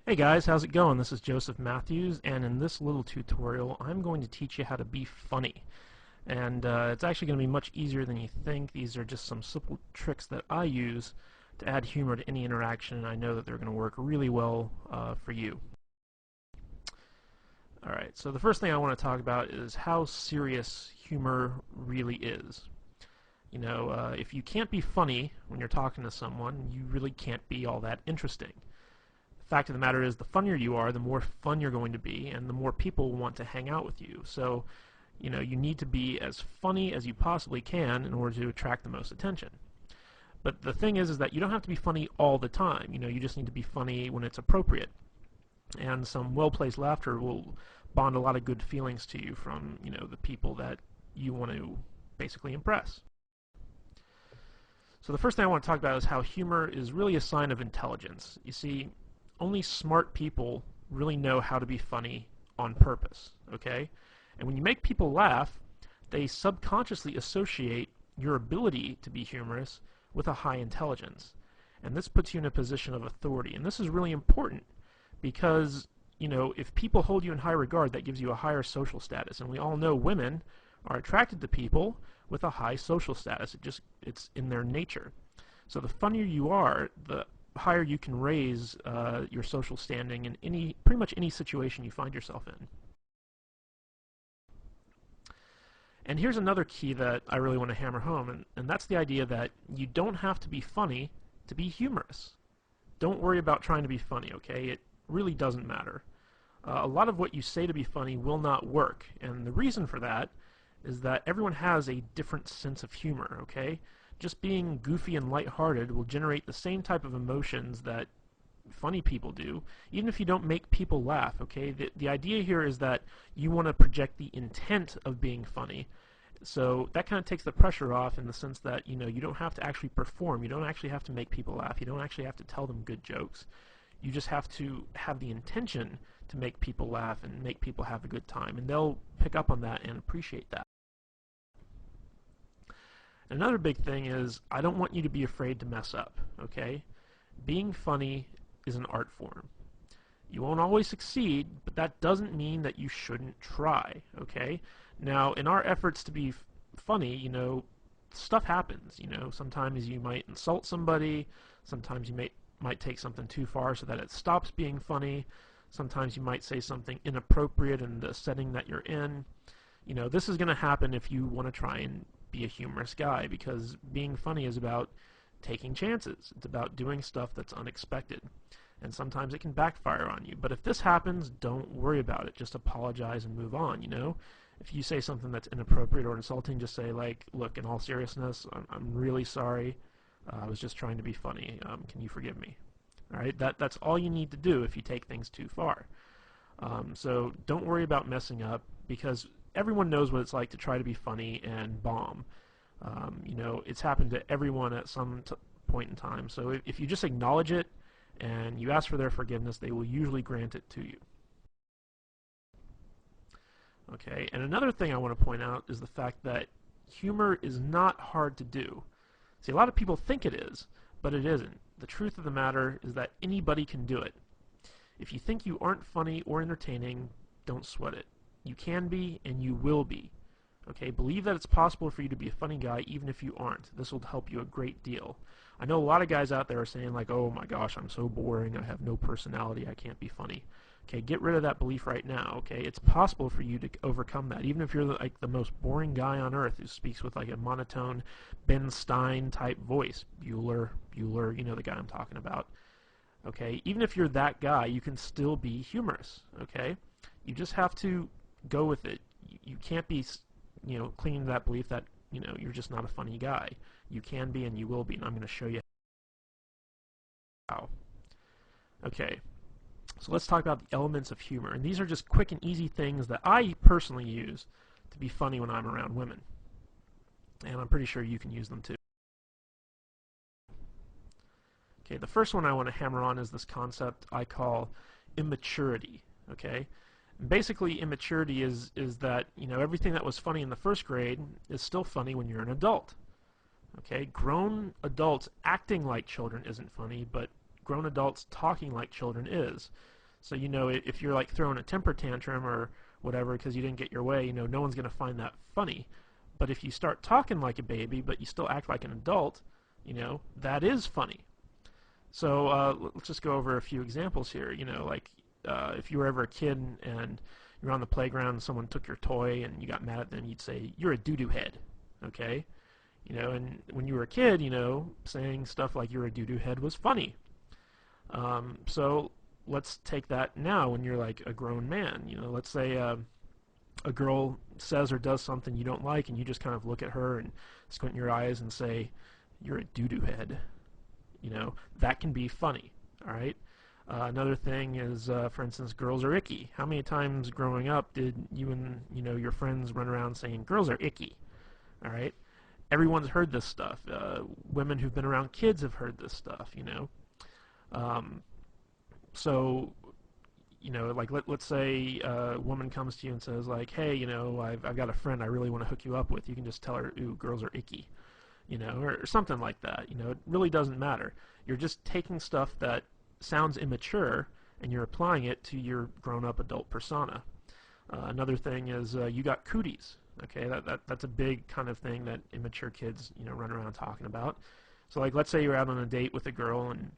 Hey guys, how's it going? This is Joseph Matthews, and in this little tutorial I'm going to teach you how to be funny. And it's actually going to be much easier than you think. These are just some simple tricks that I use to add humor to any interaction, and I know that they're going to work really well for you. Alright, so the first thing I want to talk about is how serious humor really is. If you can't be funny when you're talking to someone, you really can't be all that interesting. Fact of the matter is, the funnier you are, the more fun you're going to be, and the more people want to hang out with you. So, you need to be as funny as you possibly can in order to attract the most attention. But the thing is that you don't have to be funny all the time. You just need to be funny when it's appropriate. And some well-placed laughter will bond a lot of good feelings to you from, the people that you want to basically impress. So the first thing I want to talk about is how humor is really a sign of intelligence. You see, only smart people really know how to be funny on purpose, okay? And when you make people laugh, they subconsciously associate your ability to be humorous with a high intelligence. And this puts you in a position of authority. And this is really important because, if people hold you in high regard, that gives you a higher social status. And we all know women are attracted to people with a high social status. It's in their nature. So the funnier you are, the higher you can raise your social standing in pretty much any situation you find yourself in. And here's another key that I really want to hammer home, and that's the idea that you don't have to be funny to be humorous. Don't worry about trying to be funny, okay? It really doesn't matter. A lot of what you say to be funny will not work, and the reason for that is that everyone has a different sense of humor, okay? Just being goofy and lighthearted will generate the same type of emotions that funny people do, even if you don't make people laugh, okay? The idea here is that you want to project the intent of being funny. So that kind of takes the pressure off in the sense that, you don't have to actually perform. You don't actually have to make people laugh. You don't actually have to tell them good jokes. You just have to have the intention to make people laugh and make people have a good time. And they'll pick up on that and appreciate that. Another big thing is I don't want you to be afraid to mess up, okay? Being funny is an art form. You won't always succeed, but that doesn't mean that you shouldn't try, okay? Now, in our efforts to be funny, stuff happens, Sometimes you might insult somebody, sometimes you might take something too far so that it stops being funny, sometimes you might say something inappropriate in the setting that you're in. This is going to happen if you want to try and be a humorous guy, because being funny is about taking chances. It's about doing stuff that's unexpected. And sometimes it can backfire on you. But if this happens, don't worry about it. Just apologize and move on, If you say something that's inappropriate or insulting, just say, like, look, in all seriousness, I'm really sorry. I was just trying to be funny. Can you forgive me? All right, that's all you need to do if you take things too far. So don't worry about messing up, because everyone knows what it's like to try to be funny and bomb. It's happened to everyone at some point in time. So if you just acknowledge it and you ask for their forgiveness, they will usually grant it to you. Okay, and another thing I want to point out is the fact that humor is not hard to do. See, a lot of people think it is, but it isn't. The truth of the matter is that anybody can do it. If you think you aren't funny or entertaining, don't sweat it. You can be, and you will be. Okay, believe that it's possible for you to be a funny guy even if you aren't. This will help you a great deal. I know a lot of guys out there are saying, like, oh my gosh, I'm so boring, I have no personality, I can't be funny. Okay, get rid of that belief right now, okay? It's possible for you to overcome that, even if you're like the most boring guy on earth who speaks with like a monotone Ben Stein type voice. Bueller, the guy I'm talking about. Okay, even if you're that guy, you can still be humorous, okay? You just have to go with it. You can't be, clinging to that belief that, you're just not a funny guy. You can be and you will be, and I'm going to show you how. Okay, so let's talk about the elements of humor. And these are just quick and easy things that I personally use to be funny when I'm around women. And I'm pretty sure you can use them too. Okay, the first one I want to hammer on is this concept I call immaturity. Okay, and basically immaturity is that everything that was funny in the first grade is still funny when you're an adult. Okay, grown adults acting like children isn't funny, but grown adults talking like children is. So, if you're like throwing a temper tantrum or whatever because you didn't get your way, no one's going to find that funny. But if you start talking like a baby, but you still act like an adult, that is funny. So let's just go over a few examples here. If you were ever a kid and you're on the playground and someone took your toy and you got mad at them, you'd say, "You're a doo-doo head," okay? And when you were a kid, saying stuff like "you're a doo-doo head" was funny. So let's take that now when you're like a grown man. Let's say a girl says or does something you don't like, and you just kind of look at her and squint your eyes and say, "You're a doo-doo head." That can be funny. All right. Another thing is, for instance, girls are icky. How many times growing up did you and your friends run around saying girls are icky? All right. Everyone's heard this stuff. Women who've been around kids have heard this stuff. So like let's say a woman comes to you and says like, "Hey, I've got a friend I really want to hook you up with." You can just tell her, "Ooh, girls are icky," or something like that. It really doesn't matter. You're just taking stuff that sounds immature and you're applying it to your grown-up adult persona. Another thing is you got cooties. Okay, that's a big kind of thing that immature kids run around talking about. So like let's say you're out on a date with a girl and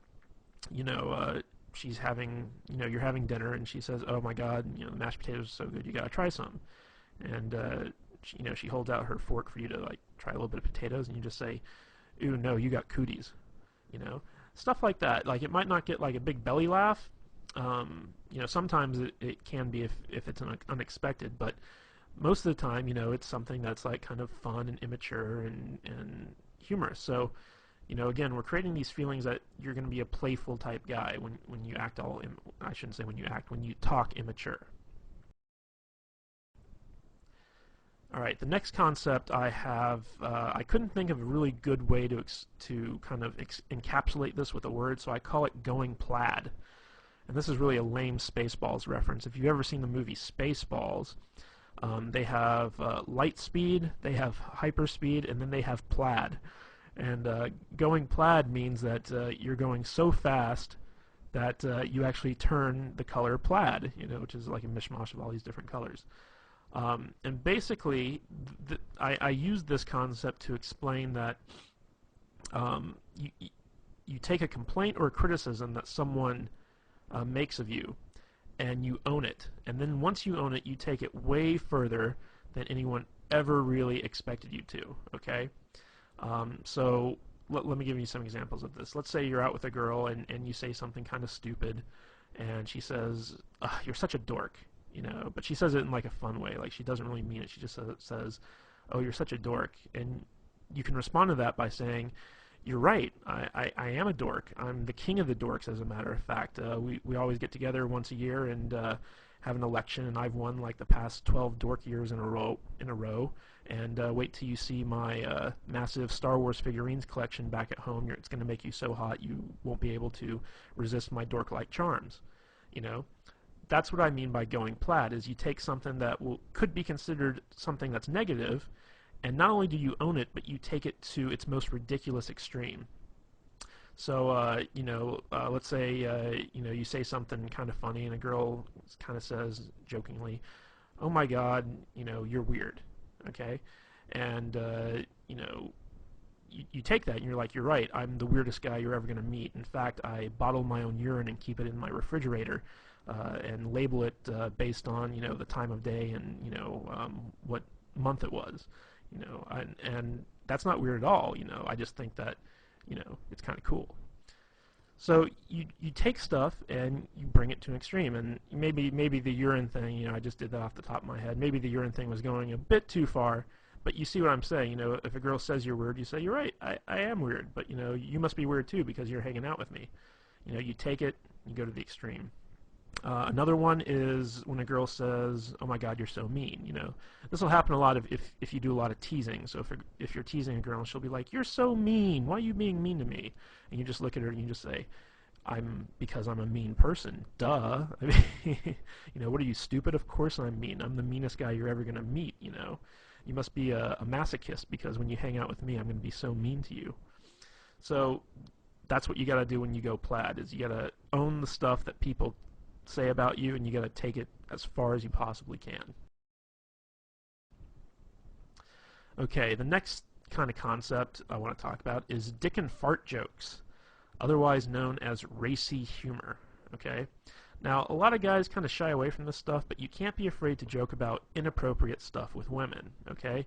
she's having you're having dinner and she says, "Oh my God, the mashed potatoes are so good, you gotta try some." And she holds out her fork for you to like try a little bit of potatoes, and you just say, "Ooh, no, you got cooties." Stuff like that. Like it might not get like a big belly laugh. Sometimes it can be if it's unexpected, but most of the time, it's something that's like kind of fun and immature and humorous. So, again, we're creating these feelings that you're going to be a playful type guy when you act I shouldn't say when you act, when you talk immature. All right, the next concept I have, I couldn't think of a really good way to kind of encapsulate this with a word, so I call it going plaid. And this is really a lame Spaceballs reference. If you've ever seen the movie Spaceballs, they have light speed, they have hyperspeed, and then they have plaid. And going plaid means that you're going so fast that you actually turn the color plaid, which is like a mishmash of all these different colors. And basically, I use this concept to explain that you take a complaint or a criticism that someone makes of you, and you own it. And then once you own it, you take it way further than anyone ever really expected you to, okay? So let me give you some examples of this. Let's say you're out with a girl and you say something kind of stupid, and she says, "You're such a dork." But she says it in like a fun way. Like she doesn't really mean it. She just says, "Oh, you're such a dork." And you can respond to that by saying, "You're right. I am a dork. I'm the king of the dorks, as a matter of fact. We always get together once a year and have an election, and I've won like the past 12 dork years in a row. And wait till you see my massive Star Wars figurines collection back at home. It's going to make you so hot you won't be able to resist my dork-like charms." That's what I mean by going plaid, is you take something that could be considered something that's negative, and not only do you own it, but you take it to its most ridiculous extreme. So, let's say, you say something kind of funny, and a girl kind of says jokingly, "Oh my God, you're weird," okay? And, you take that and you're like, "You're right, I'm the weirdest guy you're ever going to meet. In fact, I bottle my own urine and keep it in my refrigerator and label it based on, the time of day and, what month it was. And that's not weird at all. I just think that, it's kind of cool." So you take stuff and you bring it to an extreme, and maybe the urine thing, I just did that off the top of my head. Maybe the urine thing was going a bit too far, but you see what I'm saying. If a girl says you're weird, you say, "You're right, I am weird, but you must be weird too because you're hanging out with me." You take it, you go to the extreme. Another one is when a girl says, "Oh my God, you're so mean." This will happen a lot if you do a lot of teasing. So if you're teasing a girl, she'll be like, "You're so mean. Why are you being mean to me?" And you just look at her and you just say, because I'm a mean person. Duh. I mean, what are you, stupid? Of course I'm mean. I'm the meanest guy you're ever gonna meet. You must be a masochist because when you hang out with me, I'm gonna be so mean to you." So that's what you got to do when you go plaid, is you got to own the stuff that people say about you, and you got to take it as far as you possibly can. Okay, the next kind of concept I want to talk about is dick and fart jokes, otherwise known as racy humor. Okay? Now, a lot of guys kind of shy away from this stuff, but you can't be afraid to joke about inappropriate stuff with women, okay?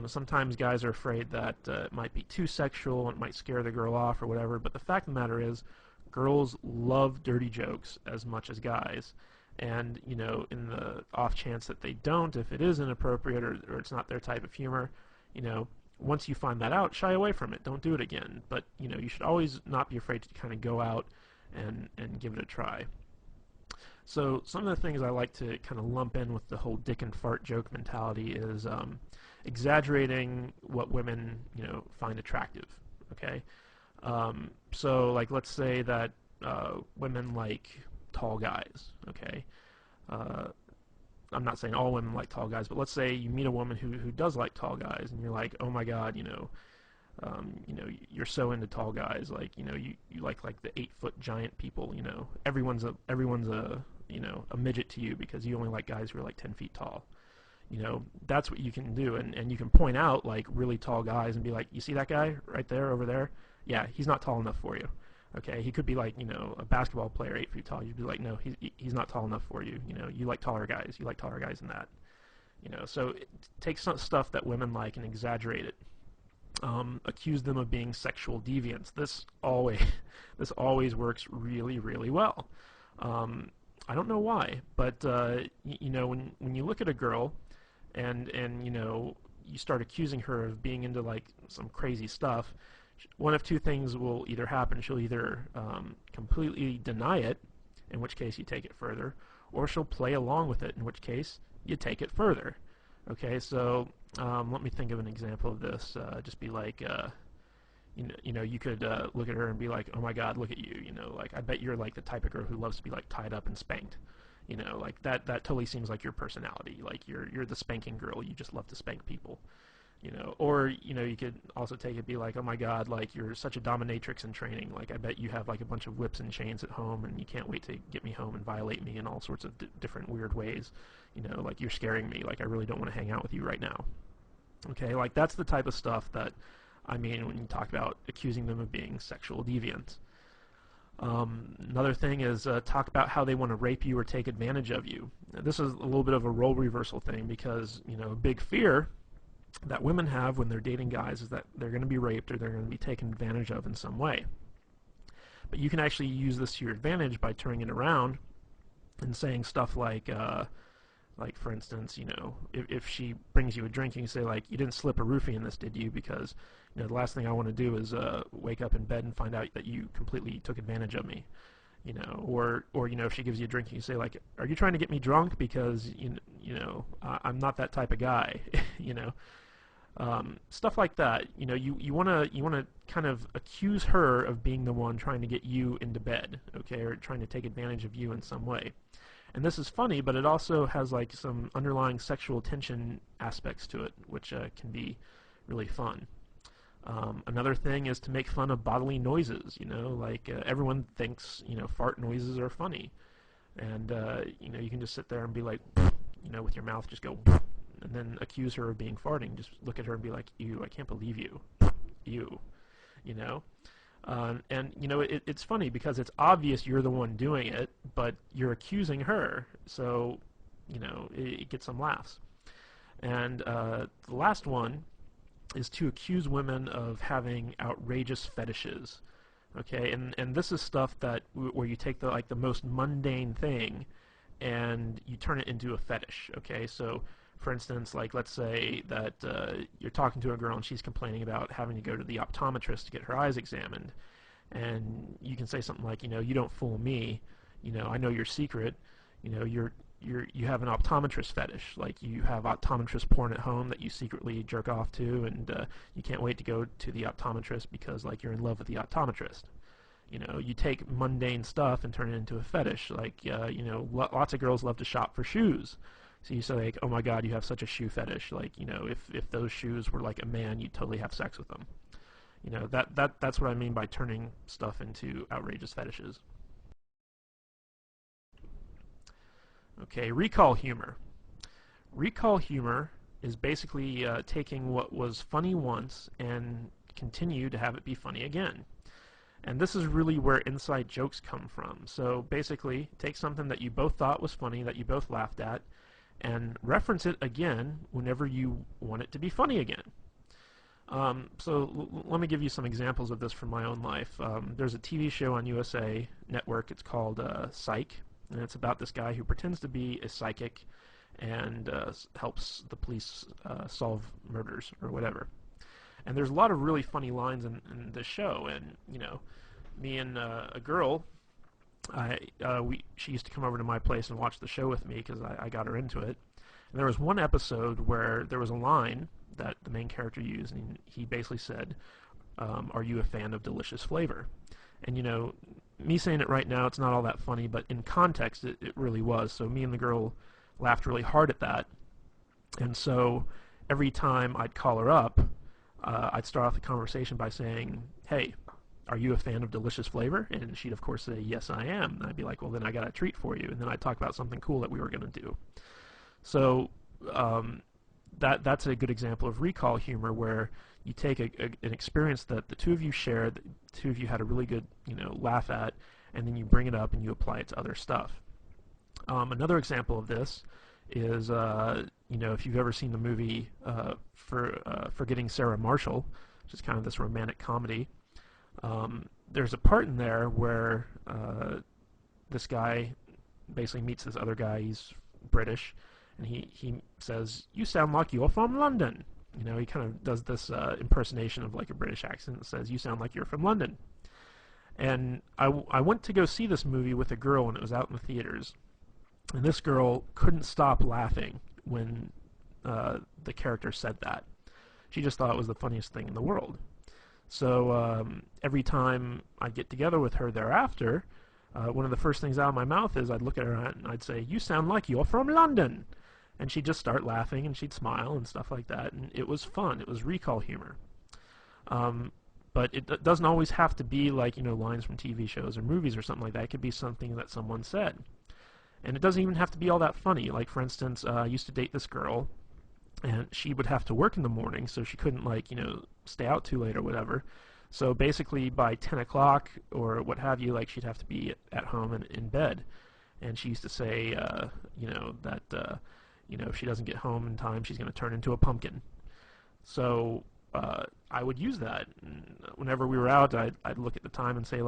Sometimes guys are afraid that it might be too sexual and it might scare the girl off or whatever, but the fact of the matter is, girls love dirty jokes as much as guys. And, you know, in the off chance that they don't, if it is inappropriate or it's not their type of humor, you know, once you find that out, shy away from it. Don't do it again. But, you know, you should always not be afraid to kind of go out and give it a try. So some of the things I like to kind of lump in with the whole dick and fart joke mentality is exaggerating what women, you know, find attractive. Okay, so like let's say that women like tall guys. Okay, I'm not saying all women like tall guys, but let's say you meet a woman who does like tall guys, and you're like, oh my God, you know, you're so into tall guys, like, you know, you like the 8-foot giant people, you know, everyone's a you know, a midget to you because you only like guys who are like 10 feet tall. You know, that's what you can do, and you can point out like really tall guys and be like, you see that guy right there over there? Yeah, he's not tall enough for you. Okay, he could be like, you know, a basketball player 8 feet tall. You'd be like, no, he's not tall enough for you. You know, you like taller guys. You like taller guys than that. You know, so take some stuff that women like and exaggerate it. Accuse them of being sexual deviants. This always works really, really well. I don't know why, but you know, when you look at a girl and you know, you start accusing her of being into like some crazy stuff, one of two things will either happen. She'll either completely deny it, in which case you take it further, or she'll play along with it, in which case you take it further. Okay, so let me think of an example of this. Just be like, you know, you could look at her and be like, oh my God, look at you. You know, like I bet you're like the type of girl who loves to be like tied up and spanked. You know, like that totally seems like your personality. Like you're the spanking girl. You just love to spank people. You know, or you know, you could also take it, be like, oh my God, like you're such a dominatrix in training. Like I bet you have like a bunch of whips and chains at home, and you can't wait to get me home and violate me in all sorts of different weird ways. You know, like you're scaring me. Like I really don't want to hang out with you right now. Okay, like that's the type of stuff that I mean when you talk about accusing them of being sexual deviants. Another thing is talk about how they want to rape you or take advantage of you. Now, this is a little bit of a role reversal thing because, you know, a big fear that women have when they're dating guys is that they're going to be raped or they're going to be taken advantage of in some way. But you can actually use this to your advantage by turning it around and saying stuff like for instance, you know, if she brings you a drink, you can say like, you didn't slip a roofie in this, did you? Because, you know, the last thing I want to do is wake up in bed and find out that you completely took advantage of me. You know, or you know, if she gives you a drink, you can say like, are you trying to get me drunk? Because you know, I'm not that type of guy. You know. Stuff like that. You know, you wanna kind of accuse her of being the one trying to get you into bed, okay, or trying to take advantage of you in some way. And this is funny, but it also has like some underlying sexual tension aspects to it, which can be really fun. Another thing is to make fun of bodily noises. You know, like everyone thinks, you know, fart noises are funny, and you know, you can just sit there and be like, you know, with your mouth just go. And then accuse her of being farting. Just look at her and be like, ew, I can't believe you. Ew. You know? And, you know, it's funny because it's obvious you're the one doing it, but you're accusing her. So, you know, it gets some laughs. And the last one is to accuse women of having outrageous fetishes. Okay? And this is stuff that where you take the most mundane thing and you turn it into a fetish. Okay? So, for instance, like let's say that you're talking to a girl and she's complaining about having to go to the optometrist to get her eyes examined, and you can say something like, you know, you don't fool me, you know, I know your secret, you know, you have an optometrist fetish, like you have optometrist porn at home that you secretly jerk off to, and you can't wait to go to the optometrist because like you're in love with the optometrist. You know, you take mundane stuff and turn it into a fetish, like you know, lots of girls love to shop for shoes. So you say like, oh my God, you have such a shoe fetish. Like, you know, if those shoes were like a man, you'd totally have sex with them. That's what I mean by turning stuff into outrageous fetishes. Okay, recall humor. Recall humor is basically taking what was funny once and continue to have it be funny again. And this is really where inside jokes come from. So basically, take something that you both thought was funny, that you both laughed at, and reference it again whenever you want it to be funny again. Let me give you some examples of this from my own life. There's a TV show on USA Network. It's called Psych, and it's about this guy who pretends to be a psychic and helps the police solve murders or whatever. And there's a lot of really funny lines in this show. And me and a girl, she used to come over to my place and watch the show with me because I got her into it. And there was one episode where there was a line that the main character used, and he basically said, "Are you a fan of delicious flavor?" And me saying it right now, it's not all that funny, but in context, it really was. So me and the girl laughed really hard at that. And so every time I'd call her up, I'd start off the conversation by saying, "Hey, are you a fan of delicious flavor?" And she'd of course say, "Yes, I am." And I'd be like, "Well, then I got a treat for you." And then I'd talk about something cool that we were going to do. So that's a good example of recall humor, where you take an experience that the two of you shared, the two of you had a really good laugh at, and then you bring it up and you apply it to other stuff. Another example of this is if you've ever seen the movie Forgetting Sarah Marshall, which is kind of this romantic comedy. There's a part in there where this guy basically meets this other guy. He's British, and he says, "You sound like you're from London." He kind of does this impersonation of like a British accent and says, "You sound like you're from London." And I went to go see this movie with a girl, and it was out in the theaters. And this girl couldn't stop laughing when the character said that. She just thought it was the funniest thing in the world. So every time I'd get together with her thereafter, one of the first things out of my mouth is I'd look at her and I'd say, "You sound like you're from London." And she'd just start laughing and she'd smile and stuff like that. And it was fun. It was recall humor. But it doesn't always have to be like, lines from TV shows or movies or something like that. It could be something that someone said. And it doesn't even have to be all that funny. Like, for instance, I used to date this girl, and she would have to work in the morning, so she couldn't, stay out too late or whatever. So basically, by 10 o'clock or what have you, she'd have to be at home and in bed. And she used to say, that, if she doesn't get home in time, she's going to turn into a pumpkin. So I would use that. And whenever we were out, I'd look at the time and say,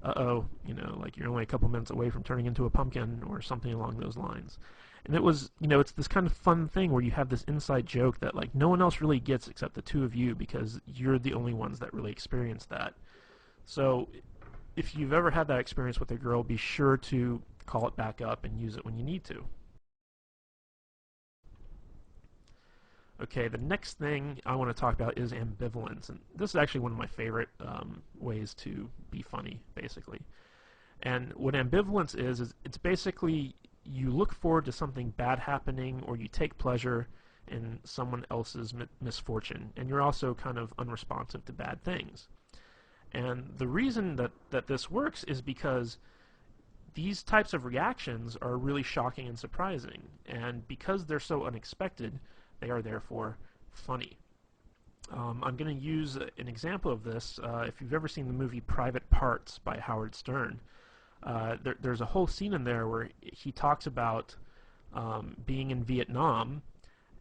uh-oh, you're only a couple minutes away from turning into a pumpkin, or something along those lines. And it was, it's this kind of fun thing where you have this inside joke that, no one else really gets except the two of you, because you're the only ones that really experience that. So if you've ever had that experience with a girl, be sure to call it back up and use it when you need to. Okay, the next thing I want to talk about is ambivalence, and this is actually one of my favorite ways to be funny, basically. And what ambivalence is it's basically you look forward to something bad happening, or you take pleasure in someone else's misfortune, and you're also kind of unresponsive to bad things. And the reason that this works is because these types of reactions are really shocking and surprising, and because they're so unexpected, they are therefore funny. I'm going to use an example of this. If you've ever seen the movie Private Parts by Howard Stern, there's a whole scene in there where he talks about being in Vietnam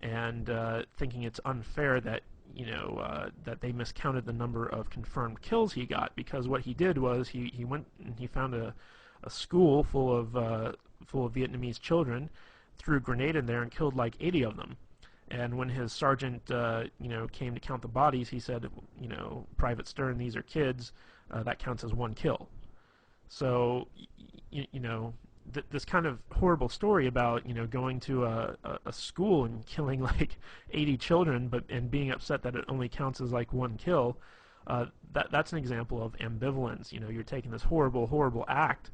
and thinking it's unfair that that they miscounted the number of confirmed kills he got, because what he did was he went and he found a school full of Vietnamese children, threw a grenade in there and killed like 80 of them. And when his sergeant, came to count the bodies, he said, "Private Stern, these are kids. That counts as one kill." So, this kind of horrible story about, going to a school and killing like 80 children, and being upset that it only counts as like one kill, that's an example of ambivalence. You're taking this horrible, horrible act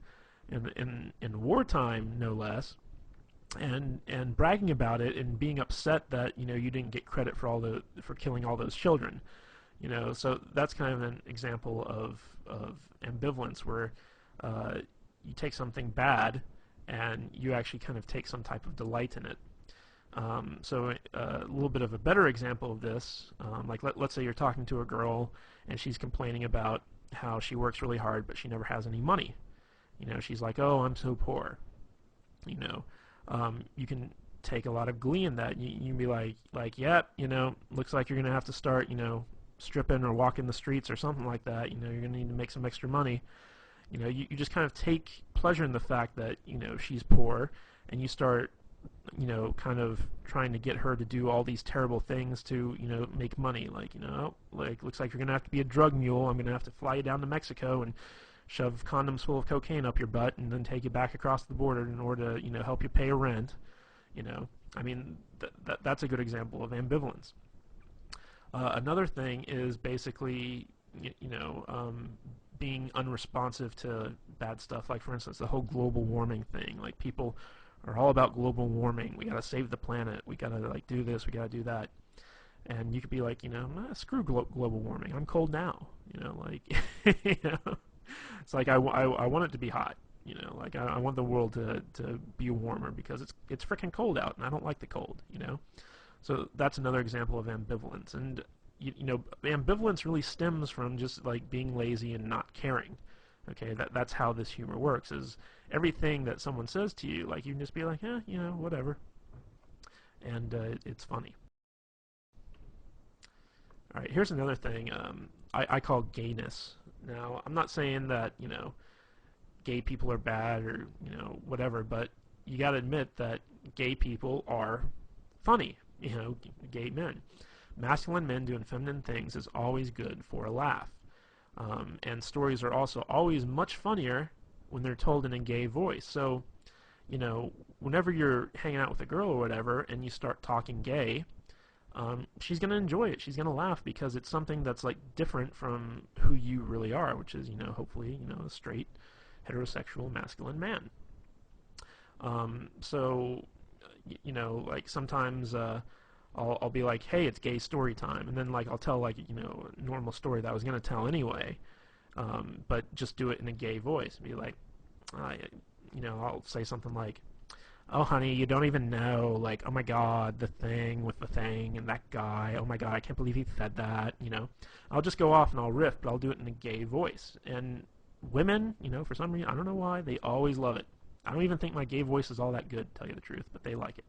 in wartime, no less, and bragging about it and being upset that you didn't get credit for killing all those children. So that's kind of an example of ambivalence where you take something bad and you actually kind of take some type of delight in it. So a little bit of a better example of this, like let's say you're talking to a girl and she's complaining about how she works really hard but she never has any money. She's like, oh, I'm so poor. You can take a lot of glee in that. You can be like, yep, looks like you're gonna have to start, stripping or walking the streets or something like that. You're gonna need to make some extra money. You just kind of take pleasure in the fact that she's poor, and you start kind of trying to get her to do all these terrible things to make money. Like looks like you're gonna have to be a drug mule. I'm gonna have to fly you down to Mexico and shove condoms full of cocaine up your butt and then take you back across the border in order to help you pay a rent. I mean that's a good example of ambivalence. Another thing is basically being unresponsive to bad stuff. Like for instance the whole global warming thing. Like people are all about global warming. We gotta save the planet. We gotta do this. We gotta do that. And you could be like, screw global warming. I'm cold now. It's like I want it to be hot. I want the world to be warmer because it's freaking cold out and I don't like the cold. So that's another example of ambivalence. And ambivalence really stems from just like being lazy and not caring. Okay, that's how this humor works. Is everything that someone says to you, like you can just be like, whatever, and it's funny. All right, here's another thing I call gayness. Now, I'm not saying that gay people are bad or whatever, but you got to admit that gay people are funny. Gay men, masculine men doing feminine things is always good for a laugh. And stories are also always much funnier when they're told in a gay voice. So, whenever you're hanging out with a girl or whatever and you start talking gay, she's going to enjoy it. She's going to laugh because it's something that's like different from who you really are, which is, hopefully, a straight, heterosexual, masculine man. So, like sometimes I'll be like, hey, it's gay story time, and then like I'll tell like a normal story that I was gonna tell anyway, but just do it in a gay voice. Be like, I'll say something like, oh honey, you don't even know, like, oh my god, the thing with the thing and that guy, oh my god, I can't believe he said that. I'll just go off and I'll riff, but I'll do it in a gay voice. And women, for some reason, I don't know why, they always love it. I don't even think my gay voice is all that good, to tell you the truth, but they like it.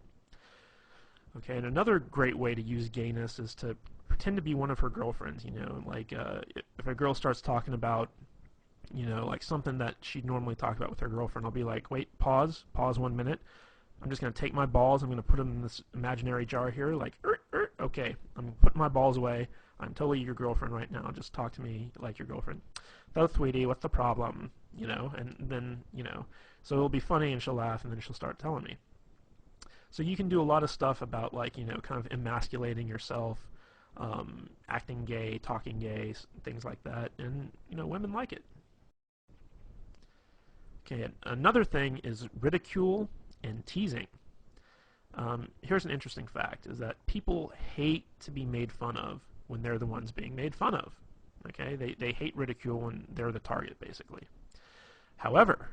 Okay, and another great way to use gayness is to pretend to be one of her girlfriends, like if a girl starts talking about, like something that she'd normally talk about with her girlfriend, I'll be like, wait, pause 1 minute. I'm just going to take my balls, I'm going to put them in this imaginary jar here, like, okay, I'm putting my balls away, I'm totally your girlfriend right now, just talk to me like your girlfriend. So, sweetie, what's the problem? And then, so it'll be funny and she'll laugh and then she'll start telling me. So you can do a lot of stuff about like, kind of emasculating yourself, acting gay, talking gay, things like that, and, women like it. Okay, another thing is ridicule and teasing. Here's an interesting fact, is that people hate to be made fun of when they're the ones being made fun of. Okay, they hate ridicule when they're the target, basically. However,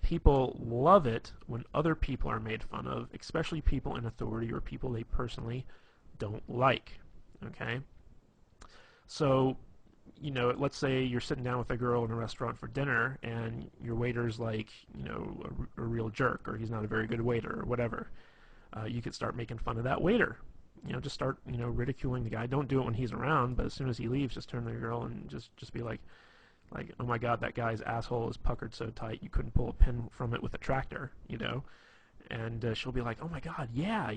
people love it when other people are made fun of, especially people in authority or people they personally don't like. Okay? So, let's say you're sitting down with a girl in a restaurant for dinner and your waiter's like, a real jerk, or he's not a very good waiter, or whatever. You could start making fun of that waiter. Just start, ridiculing the guy. Don't do it when he's around, but as soon as he leaves, just turn to the girl and just be like, oh my god, that guy's asshole is puckered so tight you couldn't pull a pin from it with a tractor, and she'll be like, oh my god, yeah,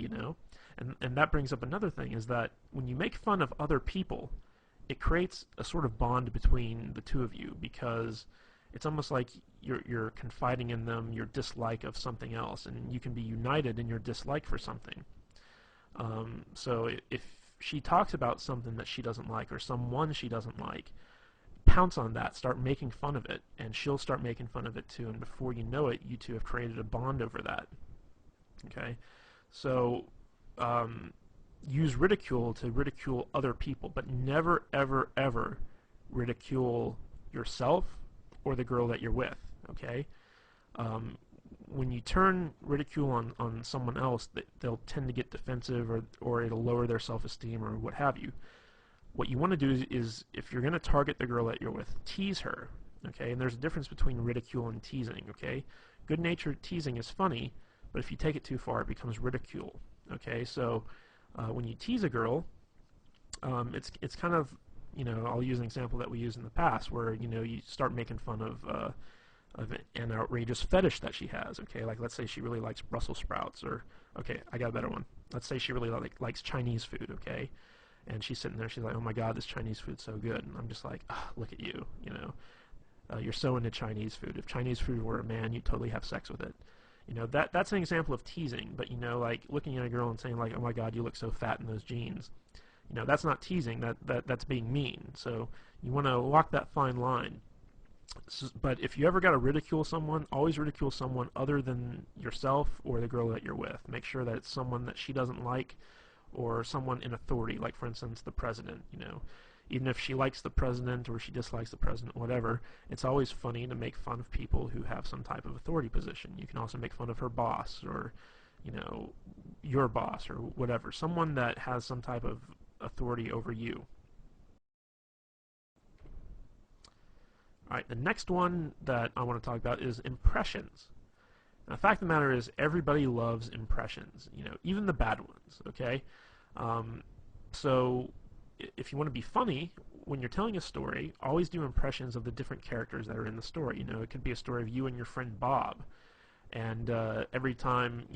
and that brings up another thing, is that when you make fun of other people, it creates a sort of bond between the two of you, because it's almost like you're confiding in them your dislike of something else, and you can be united in your dislike for something. So if she talks about something that she doesn't like, or someone she doesn't like, pounce on that, start making fun of it, and she'll start making fun of it too, and before you know it, you two have created a bond over that. Okay? So, use ridicule to ridicule other people, but never, ever, ever ridicule yourself or the girl that you're with, okay? When you turn ridicule on someone else, they'll tend to get defensive, or it'll lower their self-esteem or what have you. What you want to do is, if you're going to target the girl that you're with, tease her, okay? And there's a difference between ridicule and teasing, okay? Good-natured teasing is funny, but if you take it too far, it becomes ridicule, okay? So when you tease a girl, it's kind of, I'll use an example that we used in the past, where you start making fun of an outrageous fetish that she has, okay? Like, let's say she really likes Brussels sprouts, or, okay, I got a better one. Let's say she really likes Chinese food, okay? And she's sitting there, she's like, oh my god, this Chinese food's so good. And I'm just like, look at you, you're so into Chinese food. If Chinese food were a man, you'd totally have sex with it. That's an example of teasing, but, like, looking at a girl and saying, like, oh my god, you look so fat in those jeans. That's not teasing, that's being mean. So you want to walk that fine line. But if you ever got to ridicule someone, always ridicule someone other than yourself or the girl that you're with. Make sure that it's someone that she doesn't like, or someone in authority, like, for instance, the president. Even if she likes the president or she dislikes the president, whatever, it's always funny to make fun of people who have some type of authority position. You can also make fun of her boss, or your boss, or whatever, someone that has some type of authority over you. Alright, the next one that I want to talk about is impressions. Now, the fact of the matter is, everybody loves impressions, even the bad ones, okay? So if you want to be funny, when you're telling a story, always do impressions of the different characters that are in the story. It could be a story of you and your friend Bob, and every time,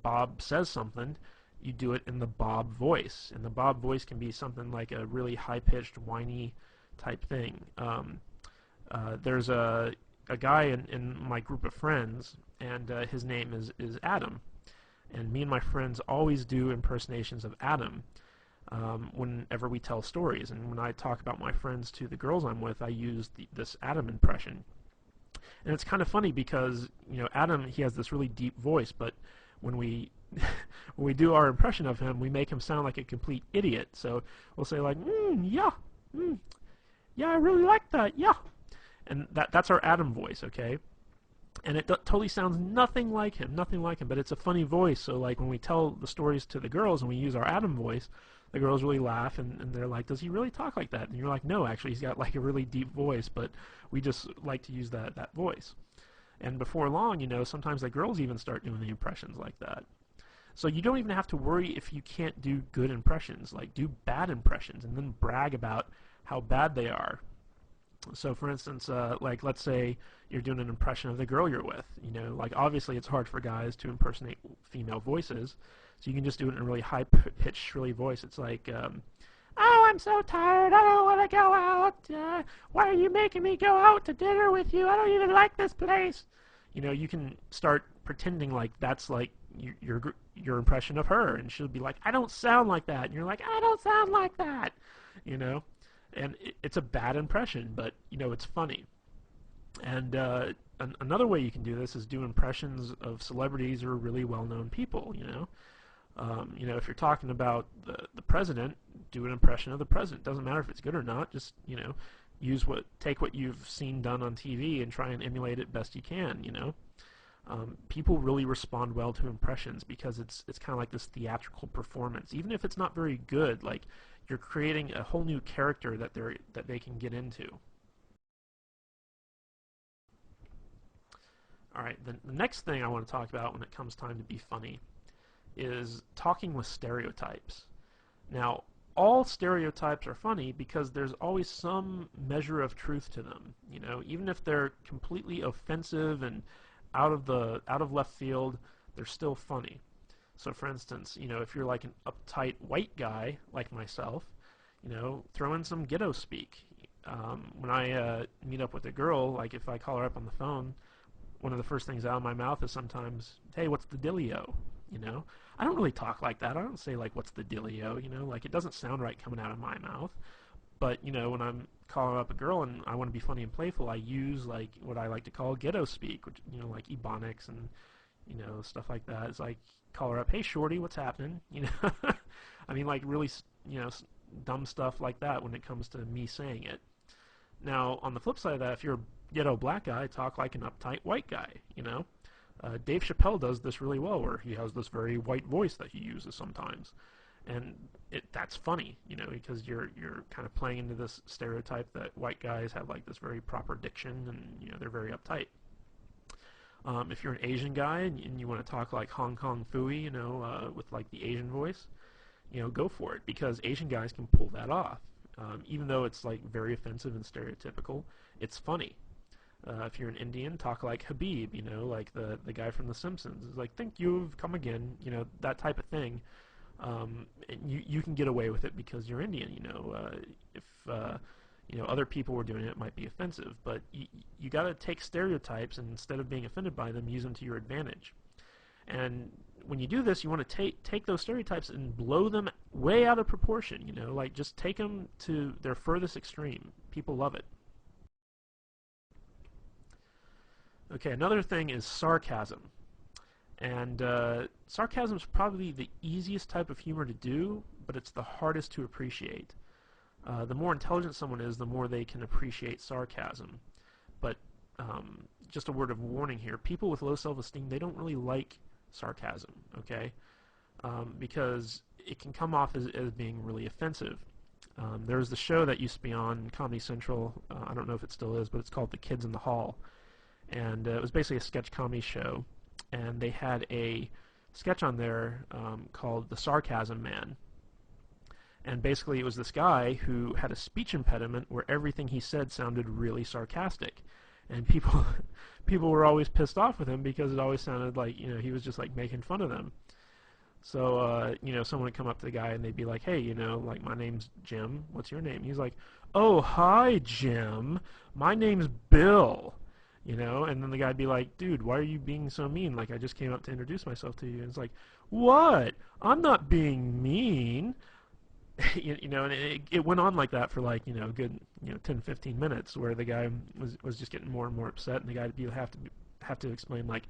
Bob says something, you do it in the Bob voice, and the Bob voice can be something like a really high-pitched, whiny type thing. There's a guy in my group of friends, and his name is Adam, and me and my friends always do impersonations of Adam whenever we tell stories. And when I talk about my friends to the girls I'm with, I use this Adam impression. And it's kind of funny because, Adam, he has this really deep voice, but when we when we do our impression of him, we make him sound like a complete idiot. So we'll say, like, yeah, yeah, I really like that, yeah. And that's our Adam voice, okay? And it totally sounds nothing like him, but it's a funny voice. So, like, when we tell the stories to the girls and we use our Adam voice, the girls really laugh, and they're like, does he really talk like that? And you're like, no, actually, he's got, like, a really deep voice, but we just like to use that voice. And before long, sometimes the girls even start doing the impressions like that. So you don't even have to worry if you can't do good impressions. Like, do bad impressions and then brag about how bad they are. So, for instance, like, let's say you're doing an impression of the girl you're with. Like, obviously it's hard for guys to impersonate female voices, so you can just do it in a really high-pitched, shrilly voice. It's like, oh, I'm so tired, I don't want to go out. Why are you making me go out to dinner with you? I don't even like this place. You can start pretending like that's like your impression of her, and she'll be like, I don't sound like that. And you're like, I don't sound like that. And it's a bad impression, but, it's funny. And another way you can do this is do impressions of celebrities or really well-known people, if you're talking about the president, do an impression of the president. Doesn't matter if it's good or not, just, take what you've seen done on TV and try and emulate it best you can, People really respond well to impressions because it's kind of like this theatrical performance. Even if it's not very good, like, you're creating a whole new character that they can get into. Alright, the next thing I want to talk about when it comes time to be funny is talking with stereotypes. Now, all stereotypes are funny because there's always some measure of truth to them. Even if they're completely offensive and out of left field, they're still funny. So, for instance, if you're like an uptight white guy like myself, throw in some ghetto speak. When I meet up with a girl, like, if I call her up on the phone, one of the first things out of my mouth is sometimes, hey, what's the dealio? I don't really talk like that. I don't say, like, what's the dealio? Like, it doesn't sound right coming out of my mouth. But, when I'm calling up a girl and I want to be funny and playful, I use, like, what I like to call ghetto speak, which, like ebonics and, stuff like that. It's like, call her up, hey, shorty, what's happening? I mean, like really, dumb stuff like that when it comes to me saying it. Now, on the flip side of that, if you're a ghetto black guy, talk like an uptight white guy, you know? Dave Chappelle does this really well, where he has this very white voice that he uses sometimes, and that's funny, because you're kind of playing into this stereotype that white guys have like this very proper diction, and they're very uptight. If you're an Asian guy and you want to talk like Hong Kong Phooey, with like the Asian voice, go for it, because Asian guys can pull that off. Even though it's like very offensive and stereotypical, it's funny. If you're an Indian, talk like Habib, like the guy from The Simpsons. It's like, thank you've come again, that type of thing. And you can get away with it because you're Indian, if other people were doing it, it might be offensive, but you got to take stereotypes, and instead of being offended by them, use them to your advantage. And when you do this, you want to take those stereotypes and blow them way out of proportion, like just take them to their furthest extreme. People love it. Okay, another thing is sarcasm. And sarcasm is probably the easiest type of humor to do, but it's the hardest to appreciate. The more intelligent someone is, the more they can appreciate sarcasm. But just a word of warning here, people with low self-esteem, they don't really like sarcasm, okay? Because it can come off as being really offensive. There's the show that used to be on Comedy Central, I don't know if it still is, but it's called The Kids in the Hall. And it was basically a sketch comedy show. And they had a sketch on there called The Sarcasm Man. And basically it was this guy who had a speech impediment where everything he said sounded really sarcastic. And people were always pissed off with him because it always sounded like, he was just like making fun of them. So, someone would come up to the guy and they'd be like, hey, like, my name's Jim. What's your name? He's like, oh, hi, Jim. My name's Bill. And then the guy'd be like, dude, why are you being so mean? Like, I just came up to introduce myself to you. And it's like, what? I'm not being mean. And it went on like that for like, a good, 10, 15 minutes, where the guy was just getting more and more upset, and the guy would have to explain like,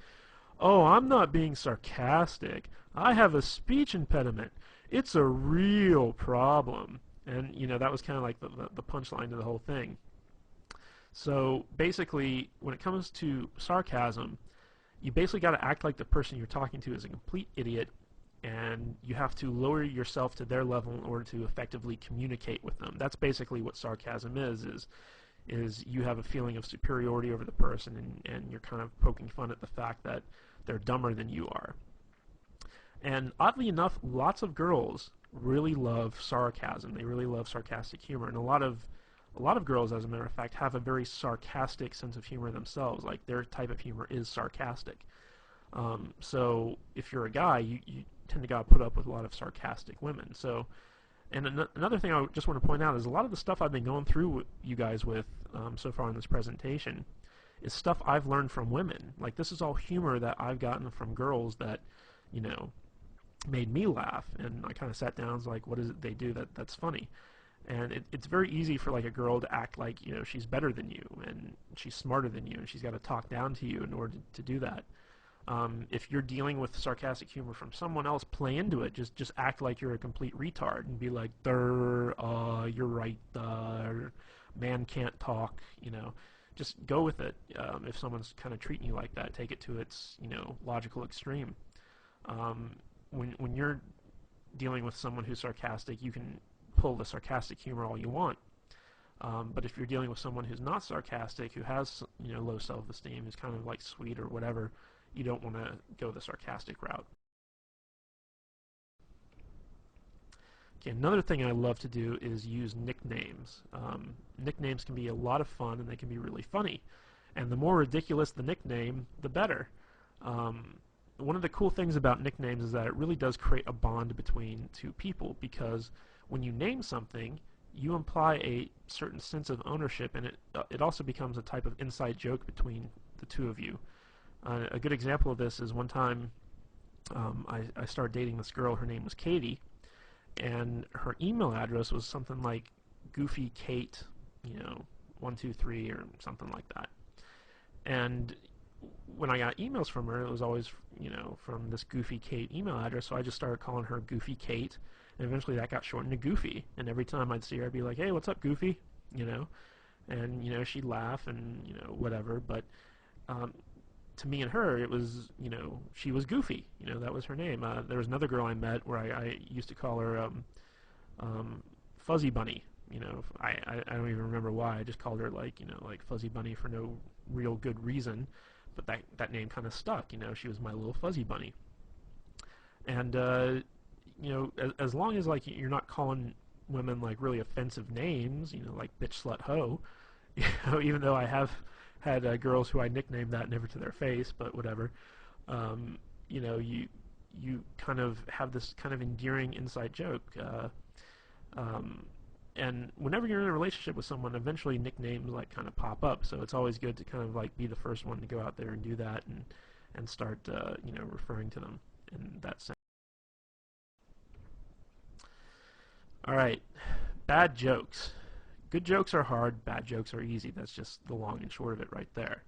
oh, I'm not being sarcastic. I have a speech impediment. It's a real problem. And, that was kind of like the punchline to the whole thing. So basically, when it comes to sarcasm, you basically got to act like the person you're talking to is a complete idiot, and you have to lower yourself to their level in order to effectively communicate with them. That's basically what sarcasm is you have a feeling of superiority over the person, and you're kind of poking fun at the fact that they're dumber than you are. And oddly enough, lots of girls really love sarcasm. They really love sarcastic humor, and a lot of girls, as a matter of fact, have a very sarcastic sense of humor themselves. Like, their type of humor is sarcastic. So if you're a guy, you tend to gotta put up with a lot of sarcastic women. So, and another thing I just want to point out is a lot of the stuff I've been going through with you guys with so far in this presentation is stuff I've learned from women. Like, this is all humor that I've gotten from girls that, made me laugh. And I kind of sat down and was like, what is it they do that's funny? And it's very easy for like a girl to act like, she's better than you, and she's smarter than you, and she's got to talk down to you in order to do that. If you're dealing with sarcastic humor from someone else, play into it. Just act like you're a complete retard and be like, you're right, man can't talk, Just go with it. If someone's kind of treating you like that, take it to its, logical extreme. When you're dealing with someone who's sarcastic, you can pull the sarcastic humor all you want. But if you're dealing with someone who's not sarcastic, who has low self-esteem, who's kind of like sweet or whatever, you don't want to go the sarcastic route. Okay, another thing I love to do is use nicknames. Nicknames can be a lot of fun, and they can be really funny. And the more ridiculous the nickname, the better. One of the cool things about nicknames is that it really does create a bond between two people, because when you name something, you imply a certain sense of ownership, and it also becomes a type of inside joke between the two of you. A good example of this is one time I started dating this girl. Her name was Katie, and her email address was something like Goofy Kate, 123 or something like that. And when I got emails from her, it was always, from this Goofy Kate email address, so I just started calling her Goofy Kate. And eventually that got shortened to Goofy. And every time I'd see her, I'd be like, "Hey, what's up, Goofy?" You know, and she'd laugh and whatever. But um, to me and her, it was she was Goofy. That was her name. There was another girl I met where I used to call her Fuzzy Bunny. I don't even remember why. I just called her like Fuzzy Bunny for no real good reason. But that name kind of stuck. She was my little Fuzzy Bunny. And as long as like you're not calling women like really offensive names, like bitch, slut, hoe, even though I have had girls who I nicknamed that, never to their face, but whatever. Um, you kind of have this kind of endearing inside joke. Um, and whenever you're in a relationship with someone, eventually nicknames like kind of pop up. So it's always good to kind of like be the first one to go out there and do that and start referring to them in that sense. All right, bad jokes. Good jokes are hard, bad jokes are easy. That's just the long and short of it right there.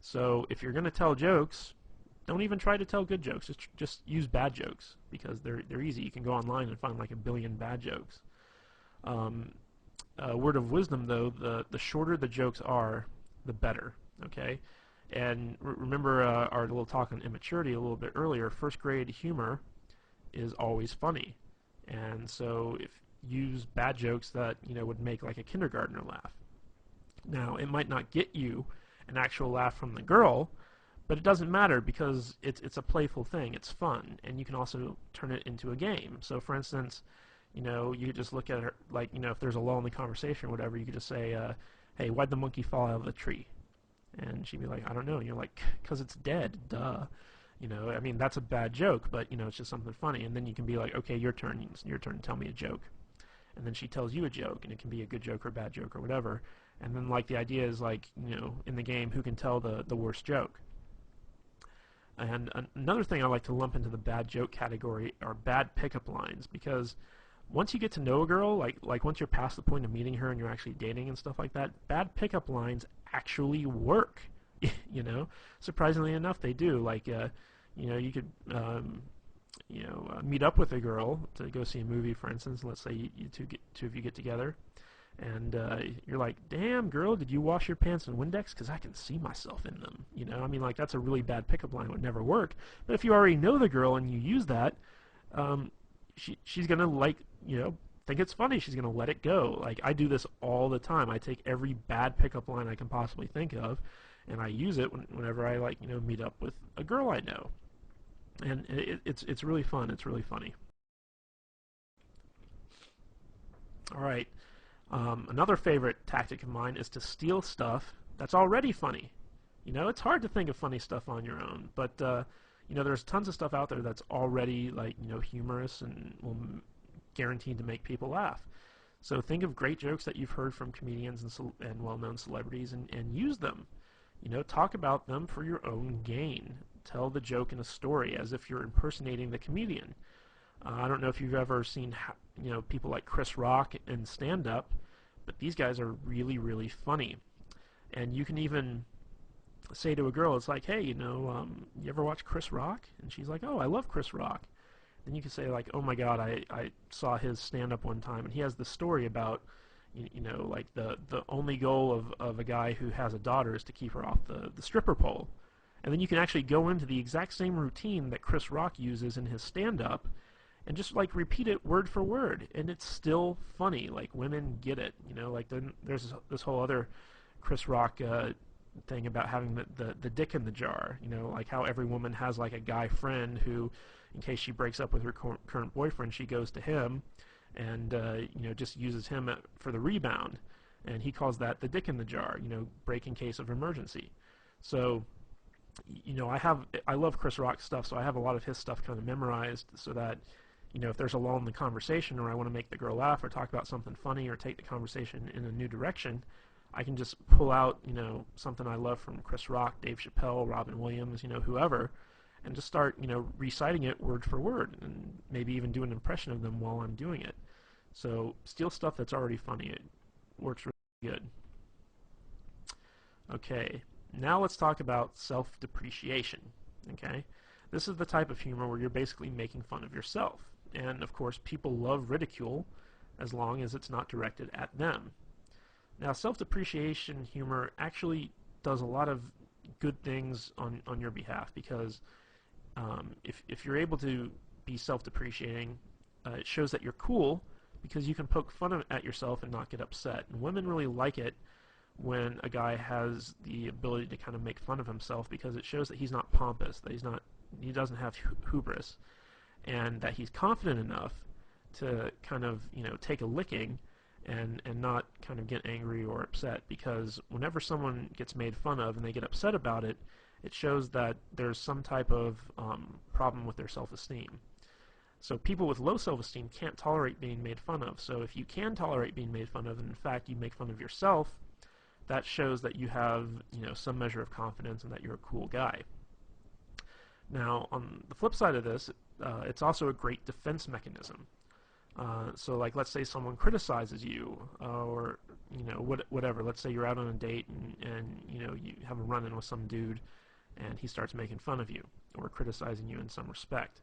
So if you're going to tell jokes, don't even try to tell good jokes. Just use bad jokes because they're easy. You can go online and find like a billion bad jokes. Word of wisdom though, the shorter the jokes are, the better. Okay, and remember our little talk on immaturity a little bit earlier. First grade humor is always funny, and so if use bad jokes that would make like a kindergartner laugh. Now it might not get you an actual laugh from the girl, but it doesn't matter because it's a playful thing. It's fun, and you can also turn it into a game. So for instance, you could just look at her like if there's a lull in the conversation or whatever, you could just say, "Hey, why'd the monkey fall out of the tree?" And she'd be like, "I don't know." And you're like, "'Cause it's dead, duh." I mean that's a bad joke, but it's just something funny. And then you can be like, "Okay, your turn. It's your turn. Tell me a joke." And then she tells you a joke, and it can be a good joke or a bad joke or whatever. And then like the idea is like in the game, who can tell the worst joke. And another thing I like to lump into the bad joke category are bad pickup lines, because once you get to know a girl, like once you're past the point of meeting her and you're actually dating and stuff like that, bad pickup lines actually work. Surprisingly enough, they do. Like you could meet up with a girl to go see a movie, for instance. Let's say you two of you get together, and you're like, "Damn, girl, did you wash your pants in Windex? Because I can see myself in them." I mean, like that's a really bad pickup line. It would never work. But if you already know the girl and you use that, she's gonna think it's funny. She's gonna let it go. Like I do this all the time. I take every bad pickup line I can possibly think of, and I use it whenever I meet up with a girl I know. And it's really fun. It's really funny. All right. Another favorite tactic of mine is to steal stuff that's already funny. It's hard to think of funny stuff on your own, but there's tons of stuff out there that's already humorous and will guaranteed to make people laugh. So think of great jokes that you've heard from comedians and well-known celebrities and use them. Talk about them for your own gain. Tell the joke in a story as if you're impersonating the comedian. I don't know if you've ever seen people like Chris Rock in stand-up, but these guys are really, really funny. And you can even say to a girl, it's like, "Hey, you ever watch Chris Rock?" And she's like, "Oh, I love Chris Rock." Then you can say like, "Oh my God, I saw his stand-up one time, and he has this story about, like the only goal of a guy who has a daughter is to keep her off the stripper pole." And then you can actually go into the exact same routine that Chris Rock uses in his stand-up and just like repeat it word for word, and it's still funny. Like women get it. Like then there's this whole other Chris Rock thing about having the dick in the jar. Like how every woman has like a guy friend who, in case she breaks up with her current boyfriend, she goes to him and just uses him for the rebound, and he calls that the dick in the jar. Break in case of emergency. So I love Chris Rock stuff, so I have a lot of his stuff kind of memorized so that if there's a lull in the conversation or I want to make the girl laugh or talk about something funny or take the conversation in a new direction, I can just pull out something I love from Chris Rock, Dave Chappelle, Robin Williams, whoever, and just start reciting it word for word and maybe even do an impression of them while I'm doing it. So steal stuff that's already funny. It works really good. Okay, now let's talk about self-depreciation. Okay, this is the type of humor where you're basically making fun of yourself. And of course, people love ridicule as long as it's not directed at them. Now, self-depreciation humor actually does a lot of good things on your behalf, because if you're able to be self-depreciating, it shows that you're cool, because you can poke fun at yourself and not get upset. And women really like it when a guy has the ability to kind of make fun of himself, because it shows that he's not pompous, that he doesn't have hubris, and that he's confident enough to kind of, take a licking and not kind of get angry or upset. Because whenever someone gets made fun of and they get upset about it, it shows that there's some type of problem with their self-esteem. So people with low self-esteem can't tolerate being made fun of. So if you can tolerate being made fun of, and in fact you make fun of yourself, that shows that you have, some measure of confidence and that you're a cool guy. Now, on the flip side of this, it's also a great defense mechanism. So, like, let's say someone criticizes you, or whatever. Let's say you're out on a date and you have a run-in with some dude, and he starts making fun of you or criticizing you in some respect.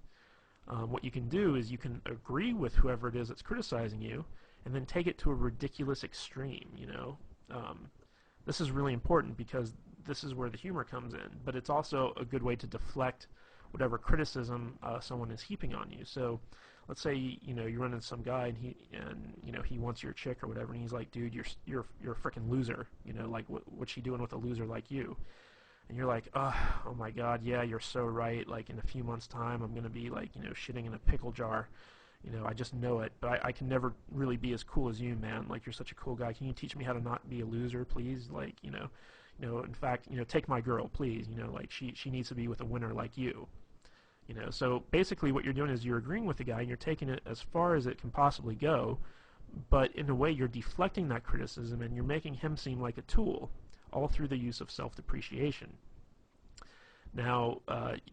What you can do is you can agree with whoever it is that's criticizing you, and then take it to a ridiculous extreme. This is really important, because this is where the humor comes in, but it's also a good way to deflect whatever criticism someone is heaping on you. So let's say you run into some guy and he wants your chick or whatever, and he's like, dude, you're a freaking loser. Like what's she doing with a loser like you? And you're like, oh my God, yeah, you're so right. Like in a few months' time, I'm gonna be like shitting in a pickle jar. I just know it. But I can never really be as cool as you, man. Like, you're such a cool guy. Can you teach me how to not be a loser, please? Like, in fact, take my girl, please. Like, she needs to be with a winner like you. So basically what you're doing is you're agreeing with the guy and you're taking it as far as it can possibly go, but in a way you're deflecting that criticism and you're making him seem like a tool, all through the use of self-depreciation. Now,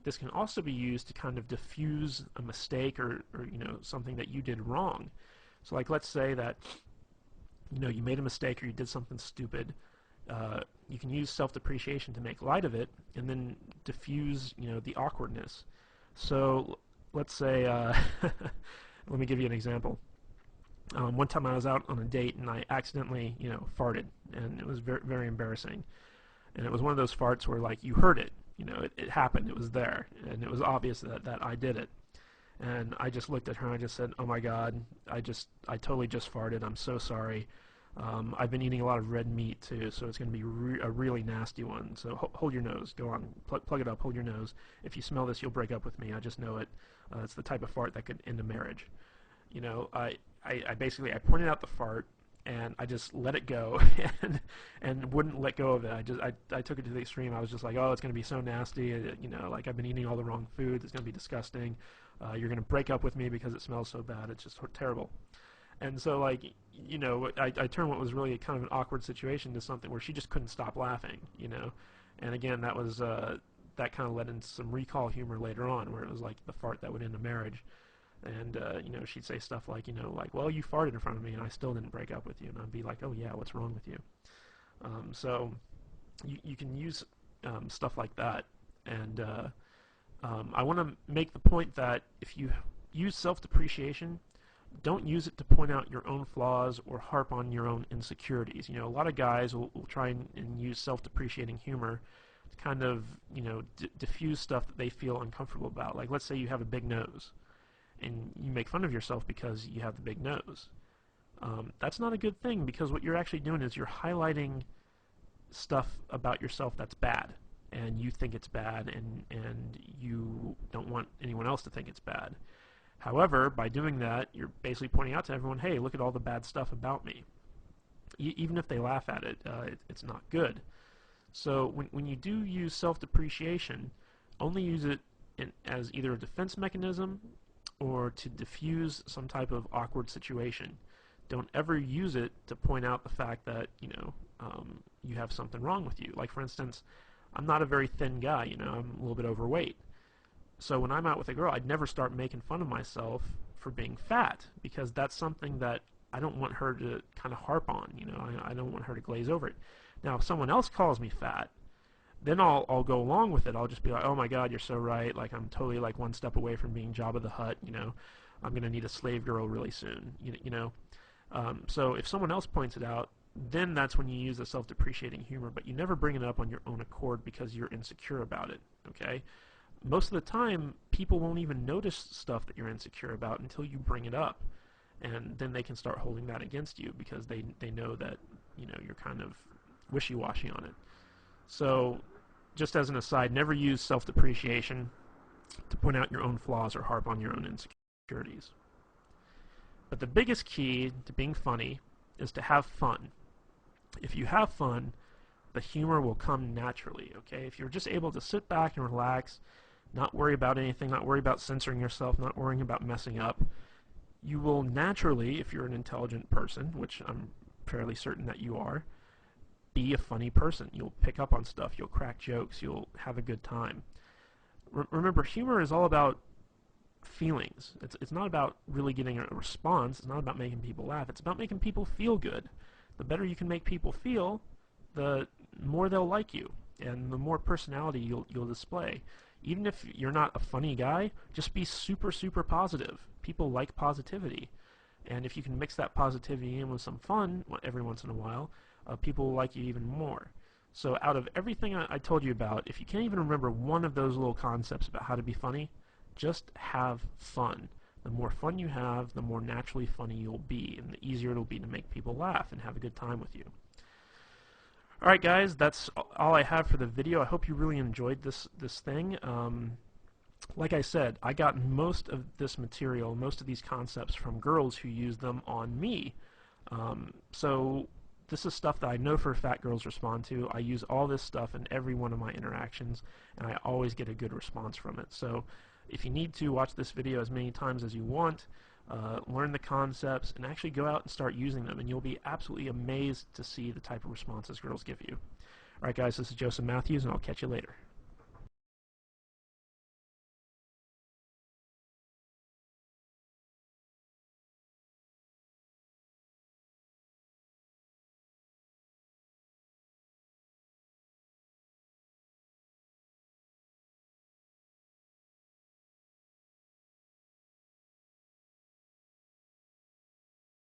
this can also be used to kind of diffuse a mistake or something that you did wrong. So, like, let's say that you made a mistake or you did something stupid. You can use self-depreciation to make light of it and then diffuse the awkwardness. So, let's say let me give you an example. One time I was out on a date and I accidentally farted, and it was very, very embarrassing. And it was one of those farts where, like, you heard it. It happened. It was there, and it was obvious that I did it. And I just looked at her and I just said, "Oh my God, I totally just farted. I'm so sorry. I've been eating a lot of red meat too, so it's going to be a really nasty one. So hold your nose. Go on, plug it up. Hold your nose. If you smell this, you'll break up with me. I just know it. It's the type of fart that could end a marriage." I basically pointed out the fart, and I just let it go and wouldn't let go of it. I took it to the extreme. I was just like, oh, it's going to be so nasty. Like, I've been eating all the wrong food. It's going to be disgusting. You're going to break up with me because it smells so bad. It's just terrible. And so, like, I turned what was really kind of an awkward situation to something where she just couldn't stop laughing, And again, that was that kind of led into some recall humor later on, where it was like the fart that would end a marriage. And, she'd say stuff like, well, you farted in front of me and I still didn't break up with you. And I'd be like, oh, yeah, what's wrong with you? So you can use stuff like that. And I want to make the point that if you use self-depreciation, don't use it to point out your own flaws or harp on your own insecurities. A lot of guys will try and use self-depreciating humor to kind of, diffuse stuff that they feel uncomfortable about. Like, let's say you have a big nose, and you make fun of yourself because you have the big nose. That's not a good thing, because what you're actually doing is you're highlighting stuff about yourself that's bad, and you think it's bad, and you don't want anyone else to think it's bad. However, by doing that, you're basically pointing out to everyone, hey, look at all the bad stuff about me. Even if they laugh at it, it's not good. So when you do use self-depreciation, only use it as either a defense mechanism or to diffuse some type of awkward situation. Don't ever use it to point out the fact that you have something wrong with you. Like, for instance, I'm not a very thin guy. I'm a little bit overweight. So when I'm out with a girl, I'd never start making fun of myself for being fat, because that's something that I don't want her to kind of harp on. I don't want her to glaze over it. Now, if someone else calls me fat, then I'll go along with it. I'll just be like, oh my God, you're so right. Like, I'm totally like one step away from being Jabba the Hutt. I'm going to need a slave girl really soon, you know. So if someone else points it out, then that's when you use the self-depreciating humor, but you never bring it up on your own accord because you're insecure about it, okay? Most of the time, people won't even notice stuff that you're insecure about until you bring it up, and then they can start holding that against you because they know that, you know, you're kind of wishy-washy on it. So, just as an aside, never use self-depreciation to point out your own flaws or harp on your own insecurities. But the biggest key to being funny is to have fun. If you have fun, the humor will come naturally, okay? If you're just able to sit back and relax, not worry about anything, not worry about censoring yourself, not worrying about messing up, you will naturally, if you're an intelligent person, which I'm fairly certain that you are, be a funny person. You'll pick up on stuff, you'll crack jokes, you'll have a good time. Remember, humor is all about feelings. It's not about really getting a response. It's not about making people laugh. It's about making people feel good. The better you can make people feel, the more they'll like you, and the more personality you'll display. Even if you're not a funny guy, just be super, super positive. People like positivity. And if you can mix that positivity in with some fun every once in a while, people will like you even more. So out of everything I told you about, if you can't even remember one of those little concepts about how to be funny, just have fun. The more fun you have, the more naturally funny you'll be, and the easier it'll be to make people laugh and have a good time with you. Alright guys, that's all I have for the video. I hope you really enjoyed this thing. Like I said, I got most of this material, most of these concepts from girls who use them on me. So this is stuff that I know for a fact girls respond to. I use all this stuff in every one of my interactions, and I always get a good response from it. So if you need to, watch this video as many times as you want, learn the concepts, and actually go out and start using them, and you'll be absolutely amazed to see the type of responses girls give you. Alright guys, this is Joseph Matthews, and I'll catch you later.